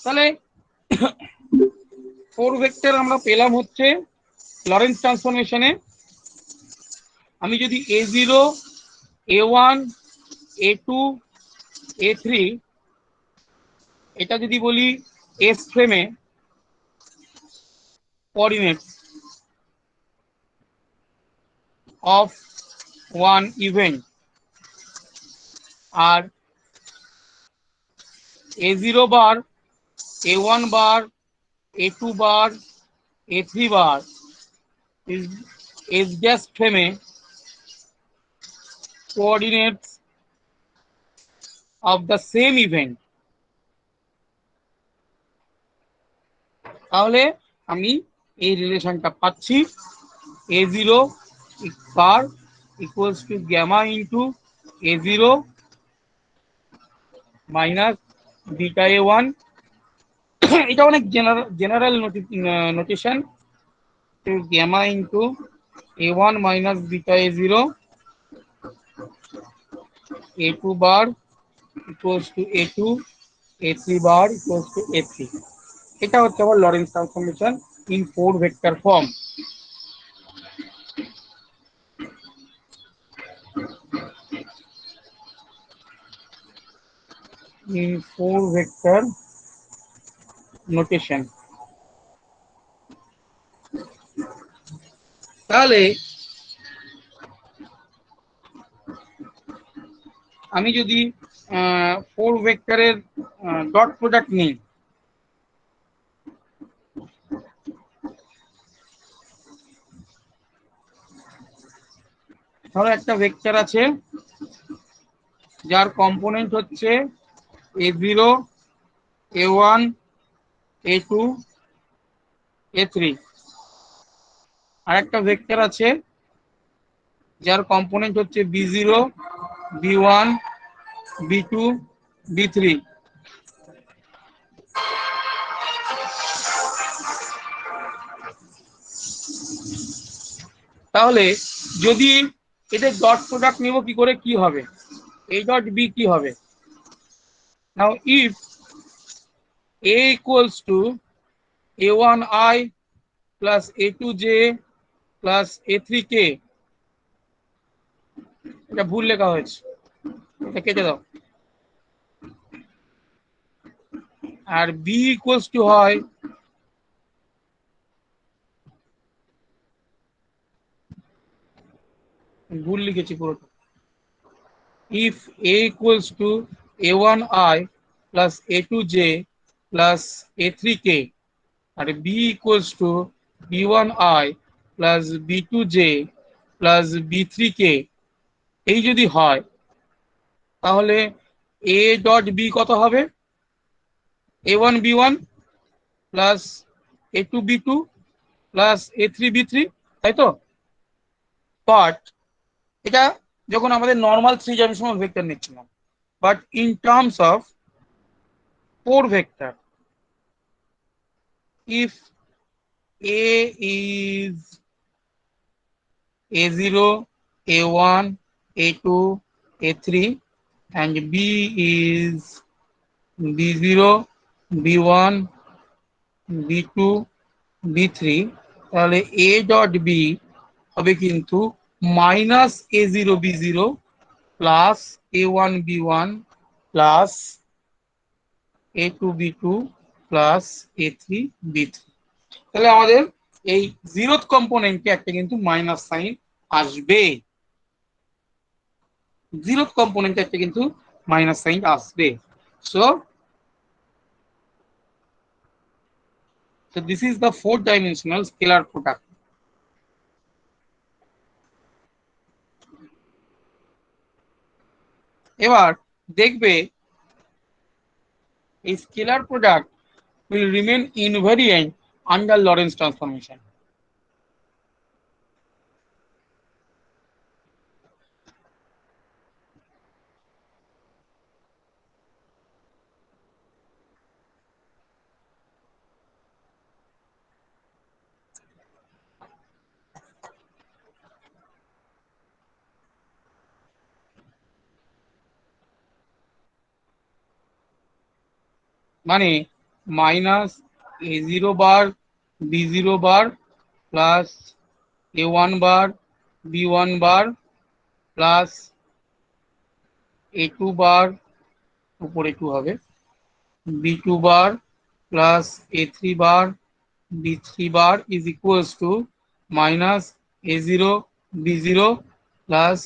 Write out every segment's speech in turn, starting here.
তাহলে four vector আমরা পেলাম হচ্ছে লরেন্স ট্রান্সফরমেশনে। আমি যদি a0 a1 a2 a3 এটা যদি বলি এস ফ্রেমে কোঅর্ডিনেট অফ ওয়ান ইভেন্ট, আর a0 bar a1 bar a2 bar a3 bar is s dash frame coordinates of the same event, তাহলে আমি এই রিলেশনটা পাচ্ছি a0 bar equals to gamma into a0 minus beta a1 এটা অনেক general notation, gamma into a1 minus beta a0 a2 bar equals to a2 a3 bar equals to a3। এটা হচ্ছে আমার Lawrence transformation in four vector form. In four vector notation. তাহলে আমি যদি four ভেক্টরের dot product নিই, ধরো একটা ভেক্টর আছে যার কম্পোনেন্ট হচ্ছে a0 a1 a2 a3, আর একটা ভেক্টর আছে যার কম্পোনেন্ট হচ্ছে b0 b1 b2 b3। তাহলে যদি এদের ডট প্রোডাক্ট নিব কি করে, কি হবে, a ডট b কি হবে? নাও if a equals to a1i plus a2j plus a3k, এটা ভুল লেখা হয়েছে, এটা কেটে দাও। আর b equals to হয় ভুল লিখেছি পুরোটা, if a equals to a1i plus a2j plus a3k R b equals to b1i plus b2j plus b3k এই যদি হয় তাহলে a ডট b কত হবে, a1 b1 plus a2 b2 plus a3 b3, তাই তো? বাট এটা যখন আমাদের নর্মাল থ্রি ডাইমেনশনাল ভেক্টর নিচ্ছিলাম, but in terms of four vector, if a is a0 a1 a2 a3 and b is b0 b1 b2 b3, তাহলে a dot b হবে কিন্তু minus a0 b0 plus a1 b1 plus a2 b2 plus a3 b3। তাহলে আমাদের এই zeroth কম্পোনেন্টে একটা কিন্তু minus sine আসবে, zeroth কম্পোনেন্টে একটা কিন্তু মাইনাস সাইন আসবে। So this is the four dimensional scalar product। এবার দেখবে a scalar product will remain invariant under Lorentz transformation। মানে মাইনাস a0 বার b0 বার প্লাস a1 বার b1 বার প্লাস a2 বার উপরে 2 হবে b2 bar plus a3 bar b3 bar is equals to minus a0 b0 plus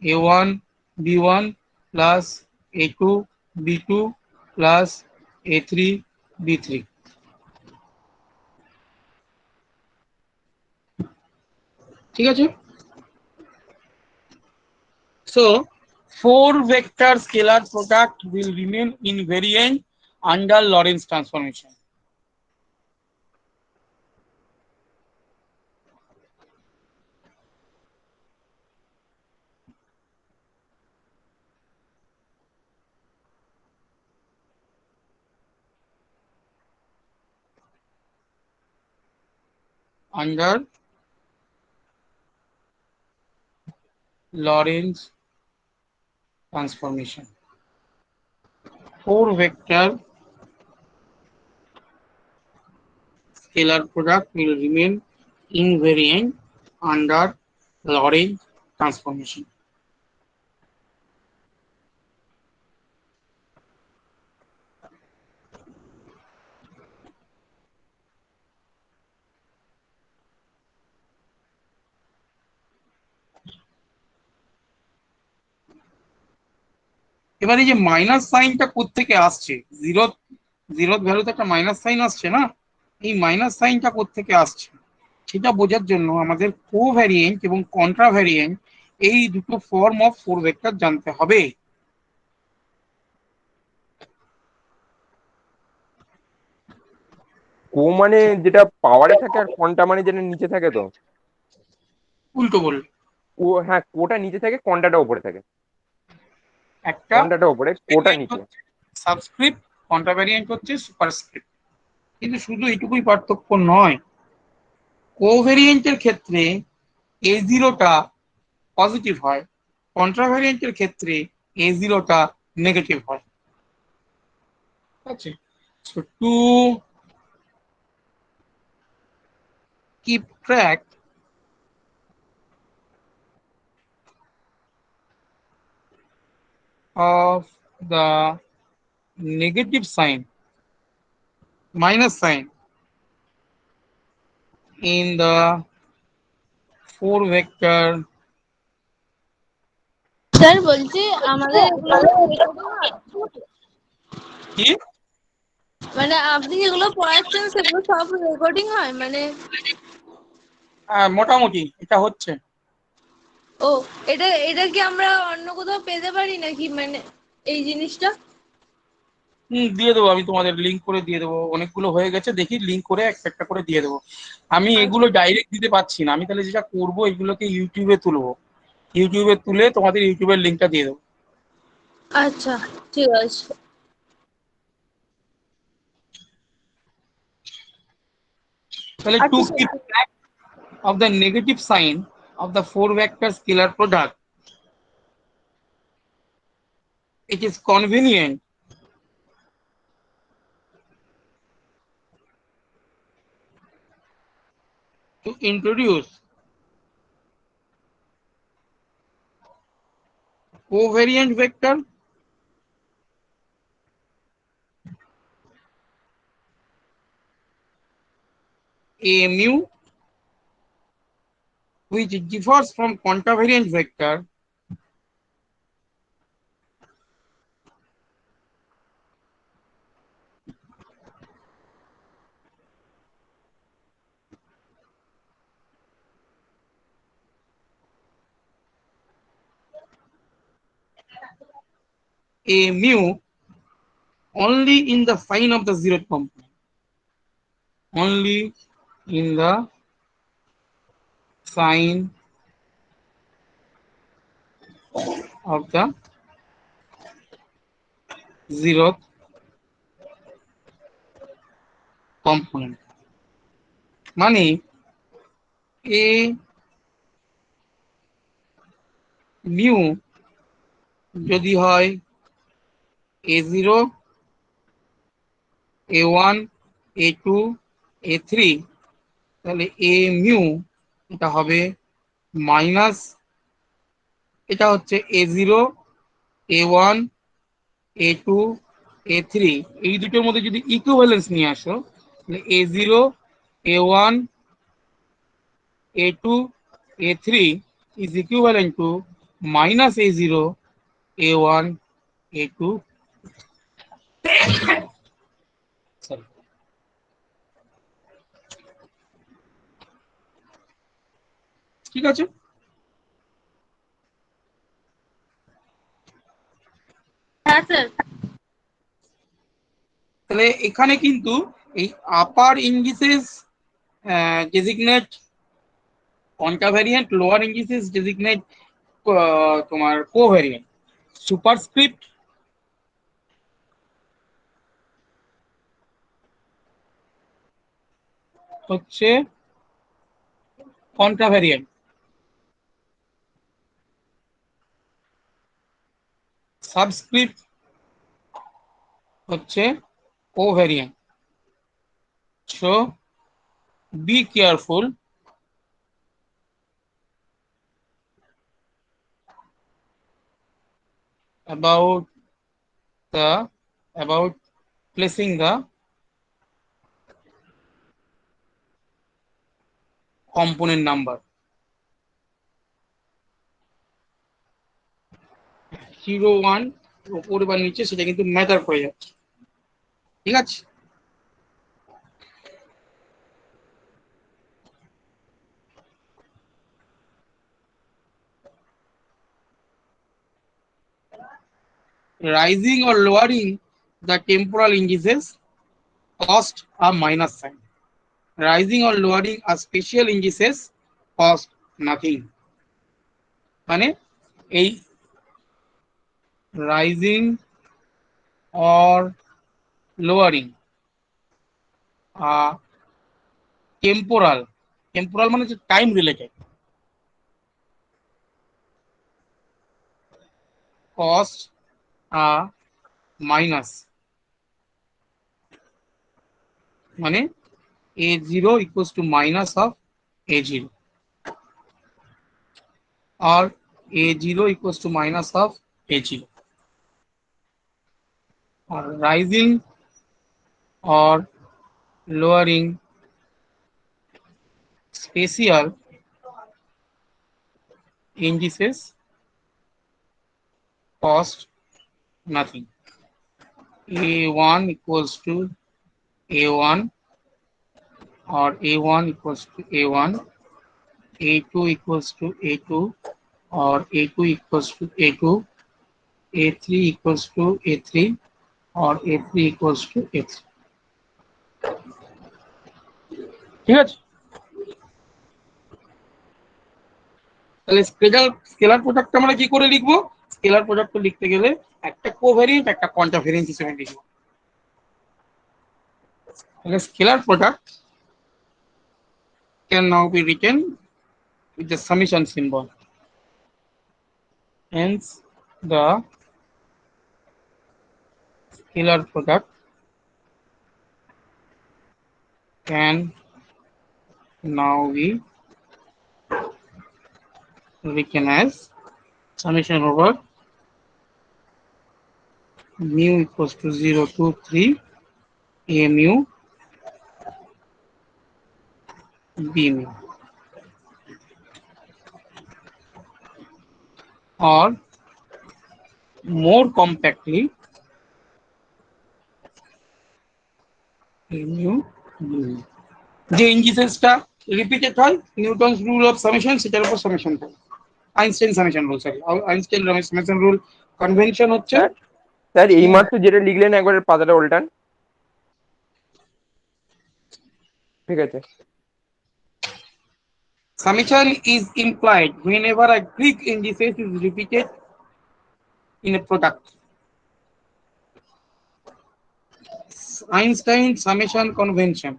a1 b1 plus a2 b2 plus a3 b3 ঠিক আছে so four vector scalar product will remain invariant under Lorentz transformation under Lorentz transformation. Four vector scalar product will remain invariant under Lorentz transformation. এবারে যে minus সাইনটা কোত্থেকে আসছে zero zero ভ্যালুতে একটা minus sine আসছে না এই মাইনাস সাইনটা কোত্থেকে আসছে সেটা বোঝার জন্য আমাদের কোভ্যারিয়েন্ট এবং কন্ট্রাভ্যারিয়েন্ট এই দুটো ফর্ম অফ ফোর ভেক্টর জানতে হবে কো মানে যেটা পাওয়ারে থাকে আর কন্টা মানে যেটা নিচে থাকে তো। উল্টো বল ও হ্যাঁ, কোটা নিচে থাকে, কন্টাটা উপরে থাকে। একটা কন্টাটা উপরে, কোটা নিচে। সাবস্ক্রিপ্ট কন্ট্রাভ্যারিয়েন্ট হচ্ছে সুপারস্ক্রিপ্ট কিন্তু শুধু এটুকুই পার্থক্য নয় কোভ্যারিয়েন্টের ক্ষেত্রে এ জিরোটা পজিটিভ হয় কন্ট্রাভ্যারিয়েন্টের ক্ষেত্রে এ জিরোটা নেগেটিভ হয় ঠিক আছে so to keep track of the negative sign minus sign in the four vector sir বলছি আমাদের এগুলো রেকর্ডিং হয় কি মানে আপনি যেগুলো পড়াচ্ছেন সেগুলো সব রেকর্ডিং হয় মানে মোটামুটি এটা হচ্ছে ও এটা এটা কি আমরা অন্য কোথাও পেতে পারি নাকি মানে এই জিনিসটা দিয়ে দেবো আমি তোমাদের লিঙ্ক করে দিয়ে দেবো অনেকগুলো হয়ে গেছে দেখি লিঙ্ক করে একটা একটা করে দিয়ে দেবো আমি এগুলো ডাইরেক্ট দিতে পারছি না আমি তাহলে যেটা করবো এগুলোকে ইউটিউবে তুলবো ইউটিউবে তুলে তোমাদের ইউটিউবের লিঙ্কটা দিয়ে দেবো আচ্ছা ঠিক আছে তাহলে টু আচ্ছা keep track of the negative sign of the four vector scalar product it is convenient to introduce covariant vector a mu which differs from contravariant vector a mu only in the sign of the zeroth component only in the sign of the zeroth component মানে a mu যদি হয় a0 a1 A2 A3, তাহলে A mu এটা হবে minus, এটা হচ্ছে A0 A1 A2 A3, এই দুটোর মধ্যে যদি ইকুইভ্যালেন্স নিয়ে আসো তাহলে A0 A1 A2 A3 is equivalent to minus A0 A1 A2, sorry, ঠিক আছে। হ্যাঁ স্যার। তাহলে এখানে কিন্তু এই upper indices designate contravariant, lower indices designate তোমার কোভ্যারিয়েন্ট, সুপারস্ক্রিপ্ট হচ্ছে কন্ট্রাভ্যারিয়েন্ট, সাবস্ক্রিপ্ট হচ্ছে covariant. So be careful about about placing the component number 0 1 উপরে বা নিচে সেটা কিন্তু ম্যাটার করে যাচ্ছে, ঠিক আছে। Rising or lowering the temporal indices cost a minus sign. Rising or lowering a spatial indices cost nothing. মানে এই rising or lowering temporal, temporal মানে হচ্ছে টাইম রিলেটেড, কস্ট মাইনাস, মানে A0 equals to minus of A0 or A0 equals to minus of A0, or rising or lowering spatial indices cost nothing. A1 equals to A1 or A1 equals to A1, A2 equals to A2 or A2 equals to A2, A3 equals to A3 or A3 equals to A3, ঠিক আছে। তাহলে scalar product আমরা কি করে লিখবো? Scalar product লিখতে গেলে একটা কোভ্যারিয়েন্ট একটা কন্ট্রাভ্যারিয়েন্ট হিসেবে লিখবো। তাহলে scalar product can now be written with the summation symbol. Hence, the scalar product can now be written as summation over mu equals to 0 to 3 A mu B mu, or more compactly A mu B mu. যে ইন্ডিসেসটা repeated হয় Newton's rule of summation, সেটার উপর summation থাকে, Einstein summation rule, sorry Einstein summation rule convention হচ্ছে। Sir এই মাত্র যেটা লিখলেন একবার পাতাটা উল্টান, ঠিক আছে। Summation is implied whenever a Greek indices is repeated in a product. Einstein summation convention.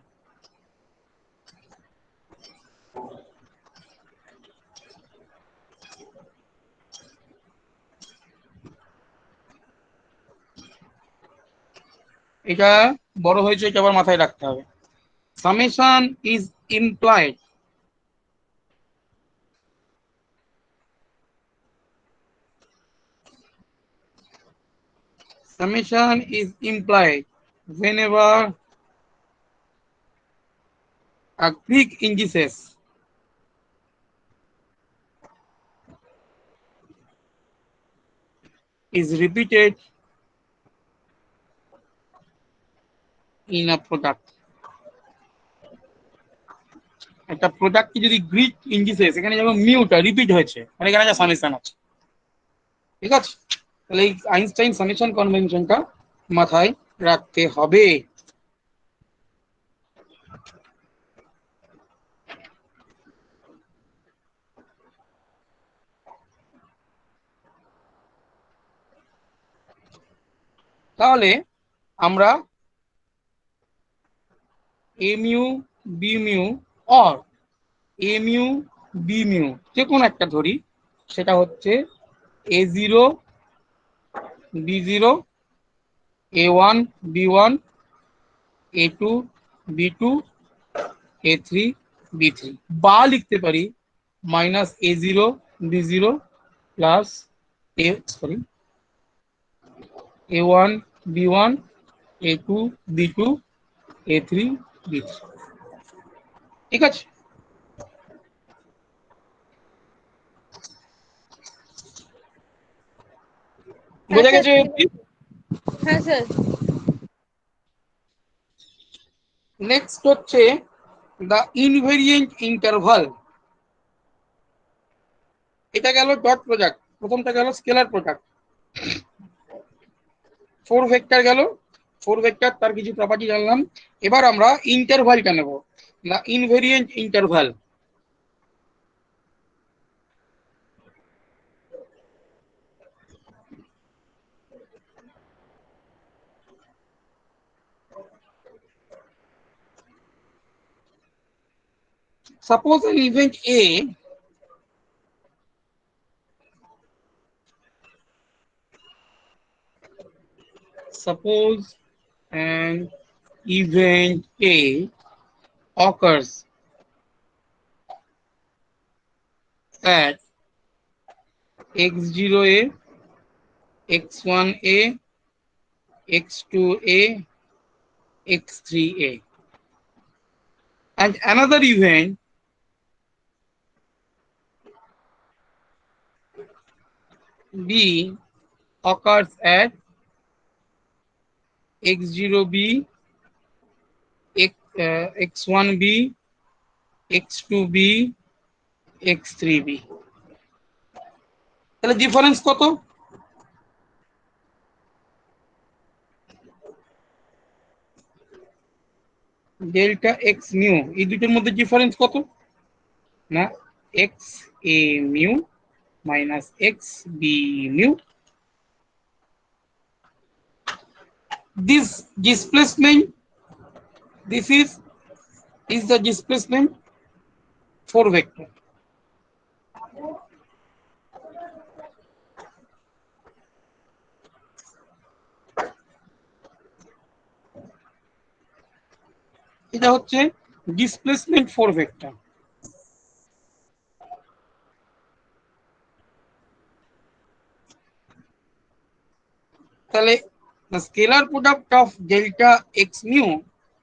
এটা বড় হয়েছে, এটা আবার মাথায় রাখতে হবে। Summation is employed whenever a Greek indices is repeated in a product. একটা প্রোডাক্টে যদি গ্রিক ইন্ডিসেস, এখানে যেমন মিউটা রিপিট হয়েছে, মানে এখানে যা সামেশন আছে, ঠিক আছে? তাহলে এই আইনস্টাইন সামেশন কনভেনশনটা মাথায় রাখতে হবে। তাহলে আমরা A mu B mu or A mu B mu যে কোনো একটা ধরি, সেটা হচ্ছে A0 B0, A1 B1, A2 B2, A3 B3, বা লিখতে পারি -A0 B0 plus A1 B1, A2 B2, A3 B3, ঠিক আছে? হ্যাঁ বোঝা স্যার। গেছে? হ্যাঁ স্যার। নেক্সট হচ্ছে দ্য ইনভেরিয়েন্ট ইন্টারভাল। এটা গেল ডট প্রোডাক্ট, প্রথমটা গেল স্কেলার প্রোডাক্ট। ফোর ভেক্টর গেল, ফোর ভেক্টর তার কিছু প্রপার্টি জানলাম। এবার আমরা ইন্টারভালটা নেব, the invariant interval. Suppose an event A suppose an event A occurs at x0a, x1a, x2a, x3a, and another event B occurs at x0b, x1b, x2b, x3b। তাহলে difference কত? Delta x mu, এই দুটোর মধ্যে difference কত? না, x A mu minus x B mu. This displacement, this is the displacement for vector. এটা হচ্ছে displacement for vector. তাহলে the scalar product of delta x mu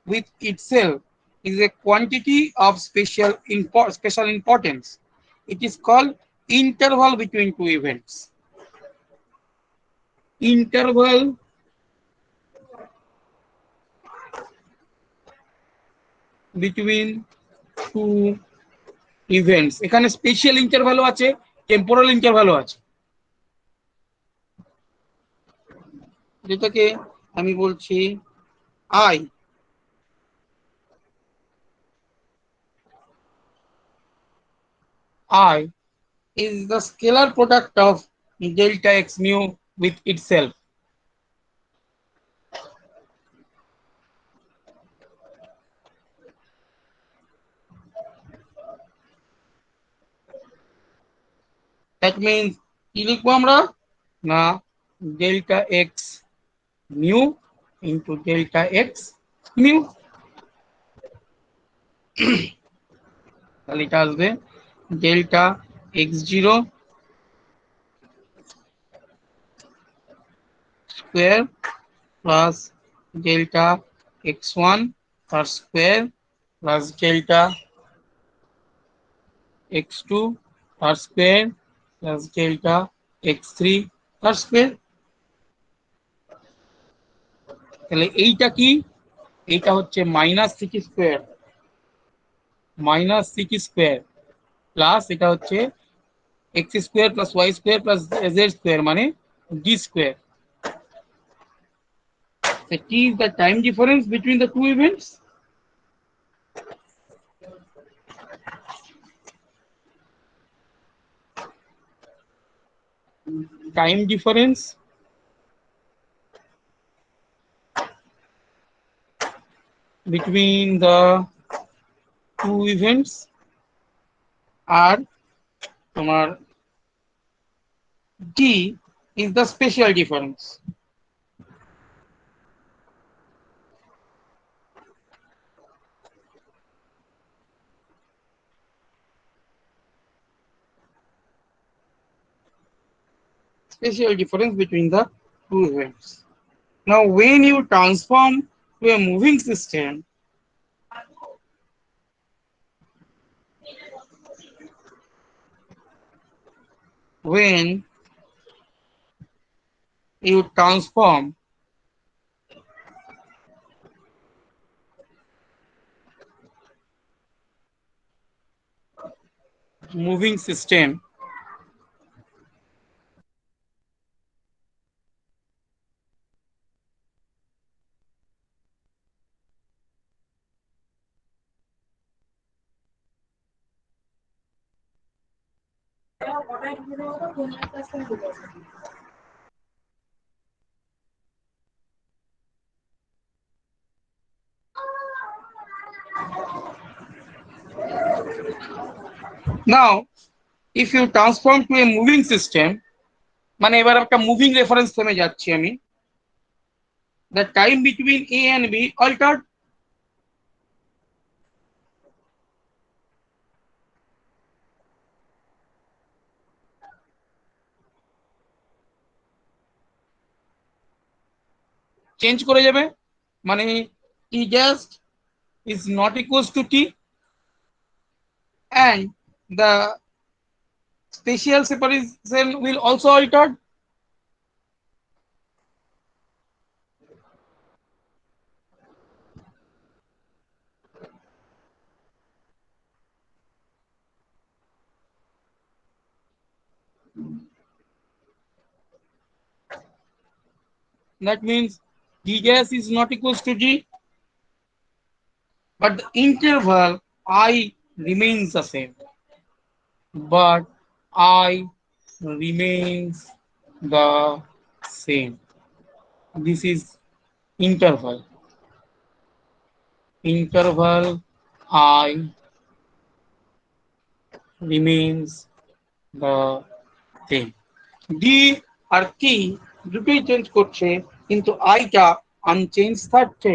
with itself is a quantity of special importance. It is called interval between two events. Interval between two events, এখানে special ইন্টারভালও আছে, temporal ইন্টারভালও আছে, যেটাকে আমি বলছি I. I is the scalar product of delta x mu with itself. That means কি লিখবো আমরা? না, delta x mu into delta x mu, তাহলে এটা আসবে delta x0 square plus delta x1 তার স্কোয়ার প্লাস ডেল্টা x2 তার square plus delta x3 তার স্কোয়ার। তাহলে এইটা কি, এইটা হচ্ছে -6 স্কোয়ার প্লাস এটা হচ্ছে x square plus y square plus z square মানে d square. So t is the time difference between the two events. Time difference between the two events are তোমার t is the spatial difference. Spatial difference between the two events. Now when you transform to a moving system, when you transform moving system now if you transform to a moving system মানে এবার একটা moving reference ফ্রেমে যাচ্ছি আমি, the time between a and b altered. Change করে যাবে মানে t just is not equals to t and the spatial separation will also altered. That means d gas is not equals to g, but the interval I remains the same. But I remains the same. This is interval. Interval I remains the same. D আর কি দুটোই change করছে কিন্তু আইটা unchange থাকছে।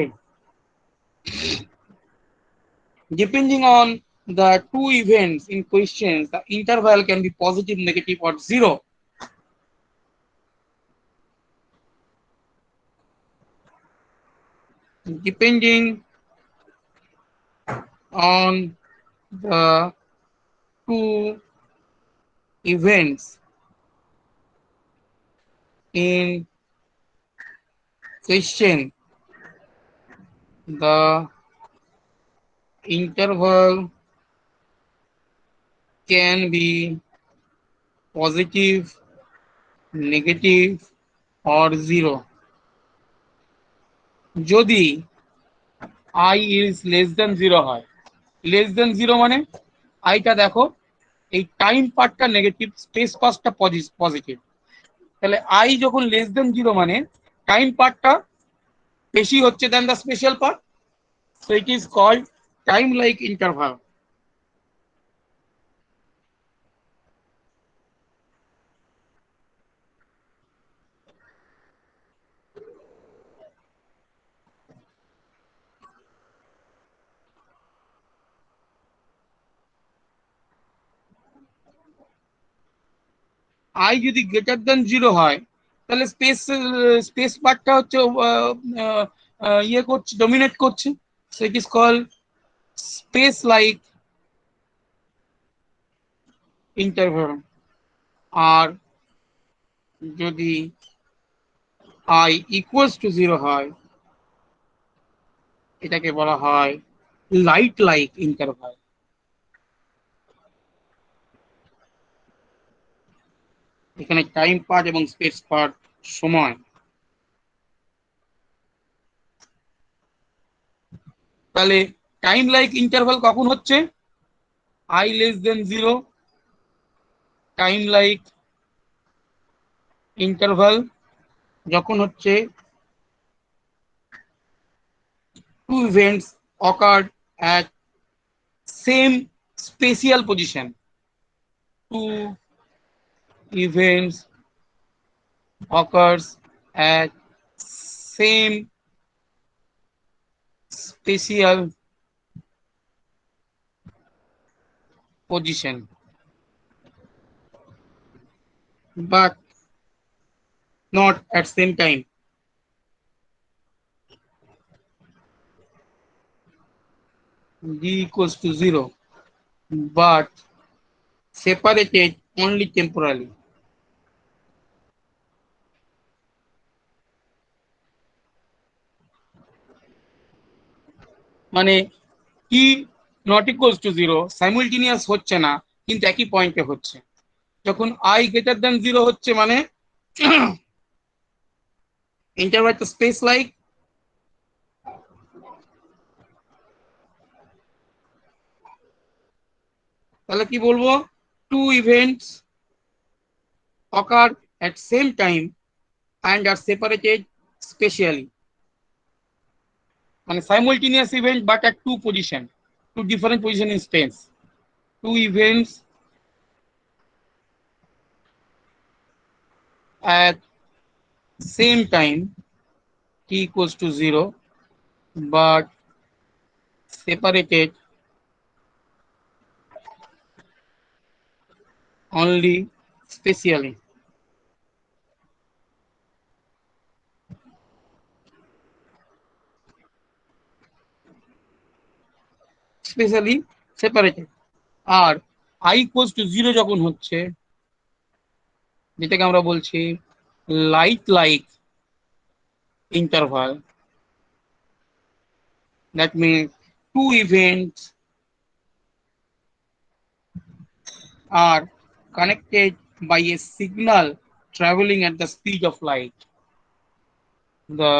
Depending on the two events in questions, the interval can be positive, negative, or zero. Depending on the two events in question, the interval can be positive, negative, or zero. যদি I is less than 0 হয়, less than 0 মানে আইটা দেখো এই time পার্টটা negative, space পার্টটা positive. তাহলে I যখন লেস দেন 0 মানে টাইম পার্টটা বেশি হচ্ছে then the spatial part, so it is called time like interval. I যদি গ্রেটার দেন 0 হয় তাহলে স্পেস বারটা হচ্ছে ইয়ে করছে, ডমিনেট করছে, so it is call space like interval. আর যদি আই ইকুয়ালস টু 0 হয় এটাকে বলা হয় লাইট লাইক ইন্টারভাল। এখানে টাইম পার্ট এবং স্পেস পার্ট সমান। তাহলে টাইম লাইক ইন্টারভাল কখন হচ্ছে? I less than 0 time like interval যখন হচ্ছে two events occurred at same spatial position. Two events occurs at same spatial position, but not at same time. D equals to 0, but separated only temporally. মানে টি not equals to 0 সাইমultaneous হচ্ছে না কিন্তু একই পয়েন্টে হচ্ছে। যখন আই গ্রেটার দেন 0 হচ্ছে মানে ইন্টারভাল স্পেস লাইক, তাহলে কি বলবো? Two events occur at same time and are separated spatially. মানে simultaneous event but at two different position in space. Two events at same time t equals to 0 but separated only spatially. Spatially separated. আর I equals to 0 যখন হচ্ছে যেটাকে আমরা বলছি light like interval, that means two events are connected by a signal traveling at the speed of light. The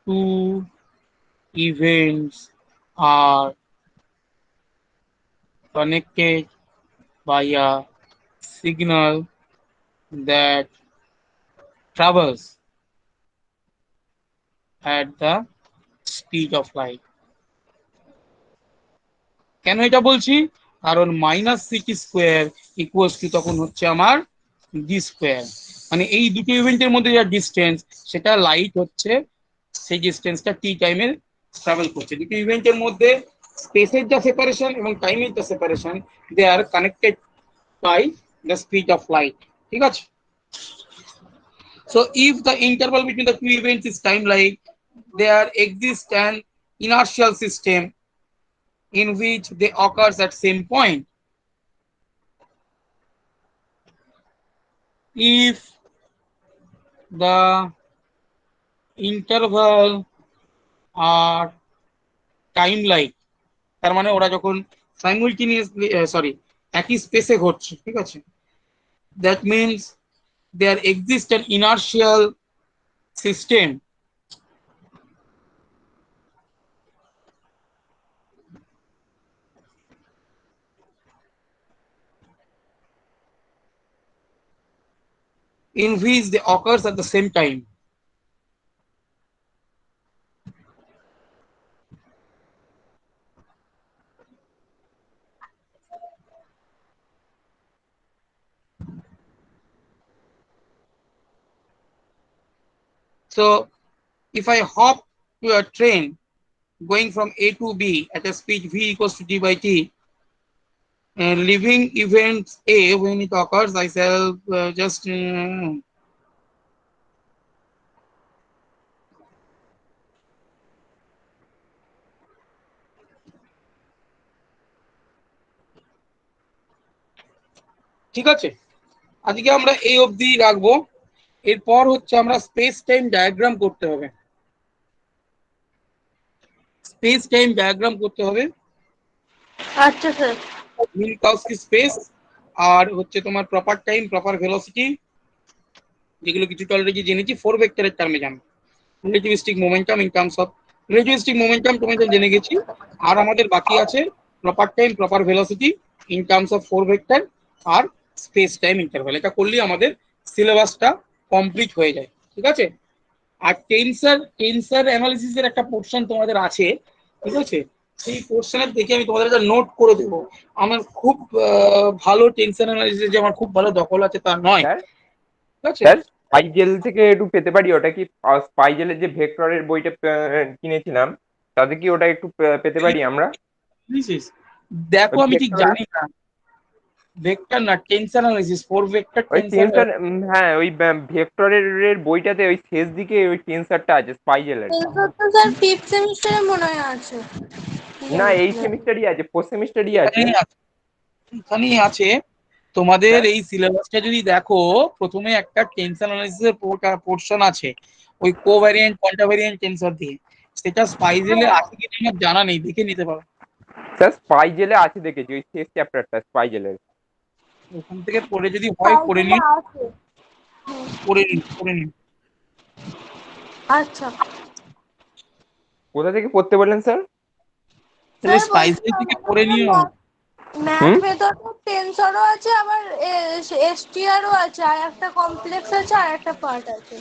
two events are connected by a signal that travels at the speed of light. কেন এটা বলছি? কারণ minus city square equals to তখন হচ্ছে আমার D square, মানে এই দুটো ইভেন্টের মধ্যে যা ডিস্টেন্স সেটা লাইট হচ্ছে সেই ডিস্টেন্সটা টি টাইমে ট্রাভেল করছে। দুটো ইভেন্টের মধ্যে স্পেসের যা সেপারেশন এবং টাইমের যা separation they are connected by the speed of light. ঠিক আছে? So if the interval between the two events is time like, there exists an inertial system in which they occurs at same point. If the interval are time like, তার মানে ওরা যখন সাইমultaneously একই স্পেসে ঘটছে, ঠিক আছে, that means there exists an inertial system in which they occurs at the same time. So if I hop to a train going from A to B at a speed v equals to d by t, Living events A, when it occurs, I shall just ঠিক আছে, আজকে আমরা এই অবধি রাখবো। এরপর হচ্ছে আমরা স্পেস টাইম ডায়াগ্রাম করতে হবে। স্পেস টাইম ডায়াগ্রাম করতে হবে, আচ্ছা স্যার। মিনকাউস্কি স্পেস, আর হচ্ছে তোমার প্রপার টাইম, প্রপার ভেলোসিটি, যেগুলো কিছুটা অলরেডি জেনেছি। 4 ভেক্টরের টার্মে জানো, relativistic momentum in terms of relativistic momentum তোমাদের জেনে গেছি। আর আমাদের বাকি আছে proper time, proper velocity in terms of 4 vector আর স্পেস টাইম ইন্টারভ্যাল। এটা করলেই আমাদের সিলেবাসটা কমপ্লিট হয়ে যায়, ঠিক আছে। আর টেনসার অ্যানালিসিসের একটা পোর্শন তোমাদের আছে, ঠিক আছে। সেই পোর্শনের দেখে আমি তোমাদের একটা নোট করে দেবো। আমার খুব ভালো টেনসার অ্যানালিসিস যে আমার খুব ভালো দখল আছে তা নয়, স্যার, ঠিক আছে। স্যার স্পাইজেল থেকে একটু পেতে পারি ওটা কি? স্পাইজেলের যে ভেক্টরের বইটা কিনেছিলাম, তাতে কি ওটা একটু পেতে পারি আমরা? দেখো ওই আমি ঠিক ভেক্টরের, জানি না, ভেক্টর না টেনসার অ্যানালিসিস, 4 ভেক্টর ওই টেনসার। টেনসর, হ্যাঁ ওই ভেক্টরের বইটাতে ওই শেষ দিকে ওই টেনসরটা আছে স্পাইজেলের। টেন্সর তো স্যার 5th সেমিস্টারে মনে হয় আছে। কি না, জানি। এই সেমিস্টারই আছে, 4th সেমিস্টারই আছে। এখানেই আছে তোমাদের স্যার এই সিলেবাসটা যদি দেখো, প্রথমে একটা টেনসর অ্যানালিসিসের পোর্শন আছে ওই কোভ্যারিয়েন্ট কোয়ান্টাভ্যারিয়েন্ট টেনসর দিয়ে। সেটা স্পাইজেলে আছে কিনা আমার জানা নেই, দেখে নিতে পারো। স্যার স্পাইজেলে আছে দেখেছি, ওই শেষ চ্যাপ্টারটা স্পাইজেলের। ওখান থেকে পড়ে যদি হয় করে স্পাইজেলে নিন, আছে। করে নিন। আচ্ছা কোথা থেকে পড়তে বললেন স্যার? তাহলে স্যার স্পাইজেল থেকে পড়ে নিও। ম্যাথ হুম। ভেতরে টেন্সরও আছে, আবার এসটিআরও আছে, আর একটা কমপ্লেক্স আছে, আর একটা পার্ট আছে।